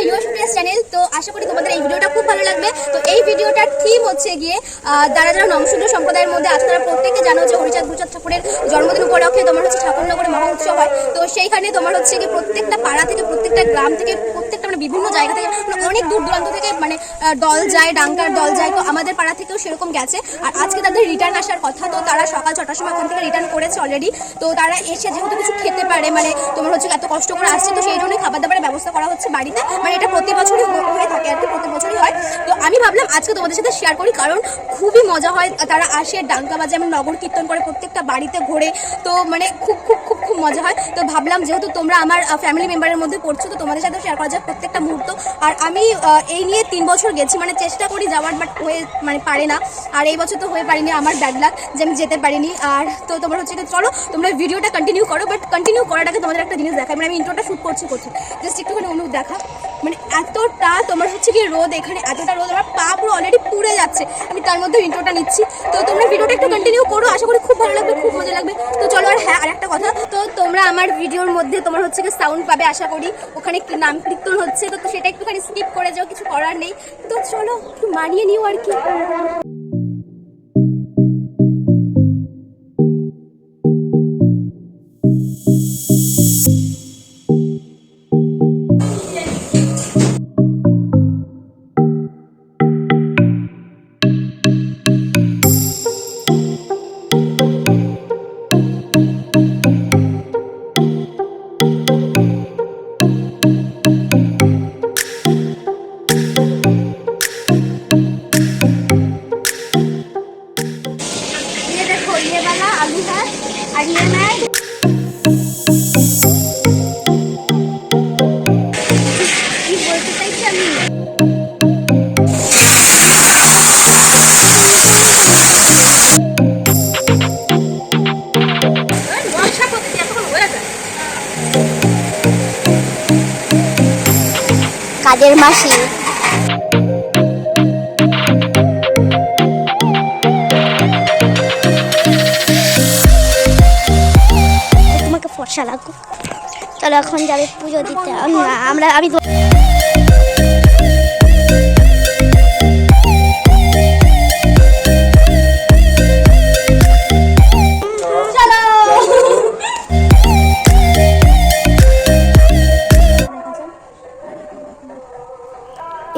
USPS channel. তো আশা করি তোমাদের এই ভিডিওটা খুব ভালো লাগবে। তো এই ভিডিওটার থিম হচ্ছে গিয়ে যারা যারা নমশূদ্র সম্প্রদায়ের মধ্যে আছে তারা প্রত্যেকে জানো যে হরিচাঁদ গুরুচাঁদ ঠাকুরের জন্মদিন উপলক্ষে তোমার হচ্ছে ঠাকুরনগরে মহা উৎসব হয়। তো সেইখানে তোমার হচ্ছে গিয়ে প্রত্যেকটা পাড়া থেকে, প্রত্যেকটা গ্রাম থেকে, প্রত্যেকটা মানে বিভিন্ন জায়গা থেকে, অনেক দূর দূরান্ত থেকে মানে দল যায়, ডাঙ্কার দল যায়। তো আমাদের পাড়া থেকেও সেরকম গেছে। আর আজকে তাদের রিটার্ন আসার কথা, তো তারা সকাল 6টার সময় ওখান থেকে রিটার্ন করেছে অলরেডি। তো তারা এসে যেহেতু কিছু খেতে পারে, মানে তোমার হচ্ছে এত কষ্ট করে আসছে, তো সেই জন্যই খাবার দাবারের ব্যবস্থা করা হচ্ছে বাড়িতে। মানে এটা প্রতি বছরই হয়ে থাকে আর কি, প্রতি বছরই হয়। তো আমি ভাবলাম আজকে তোমাদের সাথে শেয়ার করি, কারণ খুবই মজা হয়। তারা আসে, ডাঙ্কা বাজে, আমি নগর কীর্তন করে প্রত্যেকটা বাড়িতে ঘোরে। তো মানে খুব খুব খুব খুব মজা হয়। তো ভাবলাম যেহেতু তোমরা আমার ফ্যামিলি মেম্বারের মধ্যে পড়ছো, তো তোমাদের সাথে শেয়ার করা যায় প্রত্যেকটা মুহূর্ত। আর আমি এই নিয়ে 3 বছর গেছি, মানে চেষ্টা করি যাওয়ার, বাট হয়ে মানে পারে না। আর এই বছর তো হয়ে পারিনি, আমার ব্যাড লাক যে আমি যেতে পারিনি। আর তো তোমরা হচ্ছে চলো তোমরা ভিডিওটা কন্টিনিউ করো, বাট কন্টিনিউ করার আগে তোমাদের একটা জিনিস দেখাই। মানে আমি ইন্ট্রোটা শ্যুট করছি জাস্ট একটুখানি অনুভব দেখা। মানে এতটা তোমার হচ্ছে কি রোদ, এখানে এতটা রোদ, আমার পা পুরো অলরেডি পুড়ে যাচ্ছে। আমি তার মধ্যে ইন্ট্রোটা নিচ্ছি। তো তোমরা ভিডিওটা একটু কন্টিনিউ করো, আশা করি খুব ভালো লাগবে, খুব মজা লাগবে। তো চলো। আর হ্যাঁ, আরেকটা কথা, তো তোমরা আমার ভিডিওর মধ্যে তোমার হচ্ছে কি সাউন্ড পাবে আশা করি। ওখানে নাম কীর্তন হচ্ছে, তো সেটা একটুখানি স্কিপ করে যাও, কিছু করার নেই। তো চলো একটু মানিয়ে নিও আর কি। ये वाला आलू है और ये मैं बोलते चाইছি আমি কাজের মাসি। ফর্সা লাগো। চলো এখন যাবে পুজো দিতে। আমি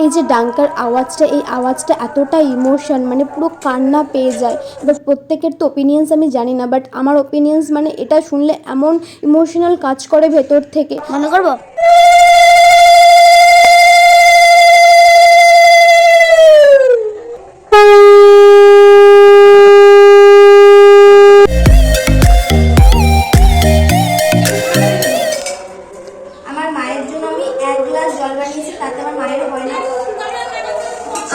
এই যে ডাঙ্কার আওয়াজটা, এই আওয়াজটা এতটা ইমোশন, মানে পুরো কান্না পেয়ে যায়। এবার প্রত্যেকের তো ওপিনিয়ন্স আমি জানি না, বাট আমার ওপিনিয়ন্স মানে এটা শুনলে এমন ইমোশনাল কাজ করে ভেতর থেকে। মনে করবো আমার মায়ের জন্য আমি 1 গ্লাস জল বানিয়েছি, তাতে আমার মায়েরও হয় না।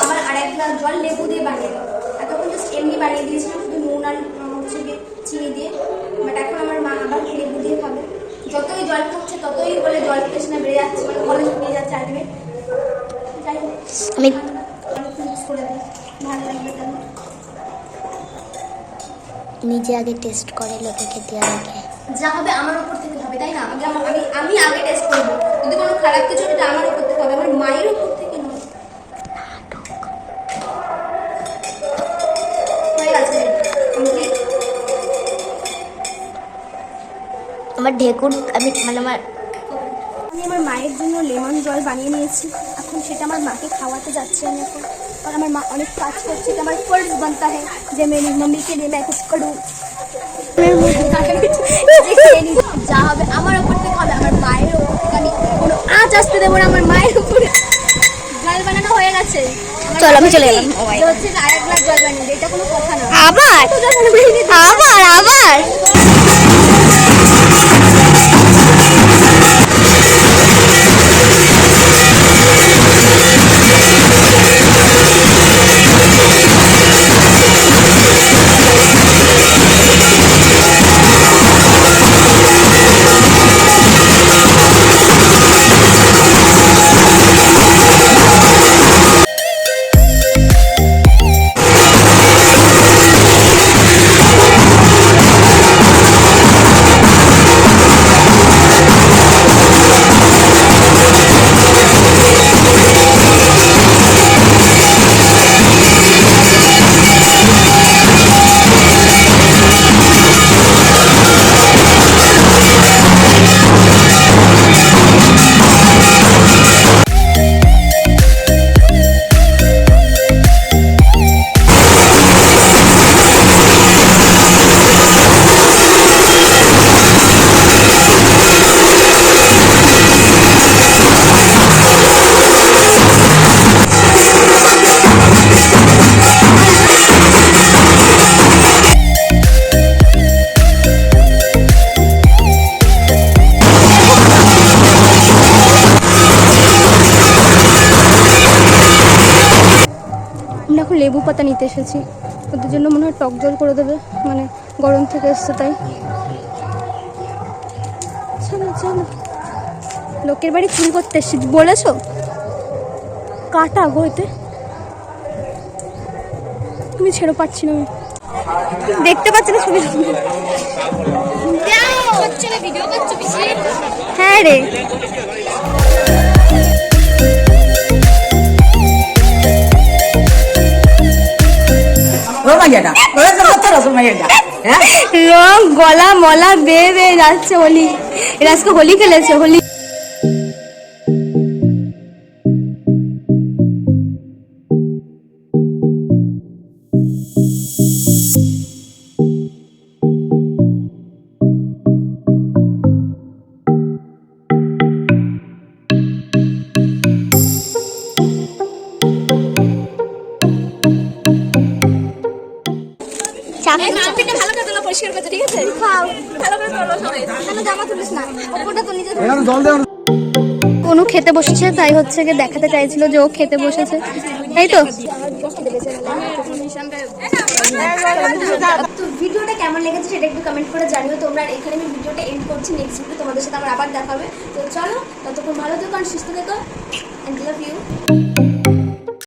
আমার আরেক গ্লাস জল লেবু দিয়ে বানিয়ে দেবো। এতক্ষণ জাস্ট এমনি বানিয়ে দিয়েছিলাম, শুধু নুন আর হচ্ছে চিনি দিয়ে। বাট এখন আমার মা আবার লেবু দিয়ে খাবে। যতই জল খাচ্ছে ততই বলে জল তৃষ্ণা বেড়ে যাচ্ছে, মানে কলেজ নিয়ে যাচ্ছে আজকে। যাই হোক, আমি মিক্স করে দিই, ভালো লাগবে। কেন নিজে আগে টেস্ট করে লোকে খেতে আগে যা হবে আমার উপর থেকে হবে, তাই না? আমি আগে টেস্ট করবো। যদি কোনো খারাপ কিছু এটা আমার উপর থেকে হবে, আমার মায়ের উপর থেকে নয়। হয়ে গেছে কমপ্লিট। আমার ঢেকুর আমি আমার মায়ের জন্য লেমন জল বানিয়ে নিয়েছি। এখন সেটা আমার মাকে খাওয়াতে যাচ্ছি আমি এখন, কারণ আমার মা অনেক কাজ করছে। এটা আমার फर्ज बनता है যে मेरी मम्मी के लिए मैं कुछ करूं। যা হবে আমার উপর থেকে হবে, আমার মায়ের উপর থেকে আমি কোনো আঁচ আসতে দেবো না আমার মায়ের উপরে। জল বানানো হয়ে গেছে, চল আমি চলে গেলাম। হচ্ছে আরেক গ্লাস জল বানিয়ে দিই, এটা কোনো কথা না। আবার আবার দেখো লেবু পাতা নিতে এসেছি, ওদের জন্য মনে হয় টক জল করে দেবে, মানে গরম থেকে এসছে তাই। চলো চলো, লোকের বাড়ি চুরি করতে এসছি বলেছো, কাটা গো এতে, তুমি ছেড়ে পাচ্ছি না, আমি দেখতে পাচ্ছি না ছবি। ভিডিও করছো পিসি? হ্যাঁ রে, রং গলা মলা বেয়ে বেয়ে যাচ্ছে। হোলি, এরা আজকে হোলি খেলেছে। হোলি চাকরিটা ভালো করে তোলো, পরিষ্কার করতে, ঠিক আছে? খাও ভালো করে তোলো সবাই, কেন জামা তুলিস না, ওপরটা তো নিজে অনু খেতে বসেছে, তাই হচ্ছে গিয়ে দেখাতে চাইছিল যে ও খেতে বসেছে, তাই তো। তো ভিডিওটা কেমন লেগেছে সেটা একটু কমেন্ট করে জানিও তোমরা। আর এখানে আমি ভিডিওটা এন্ড করছি, নেক্সট ভিডিও তোমাদের সাথে আমার আবার দেখা হবে। তো চলো, ততক্ষণ ভালো থেকো আর সুস্থ থেকো, এন্ড লাভ ইউ।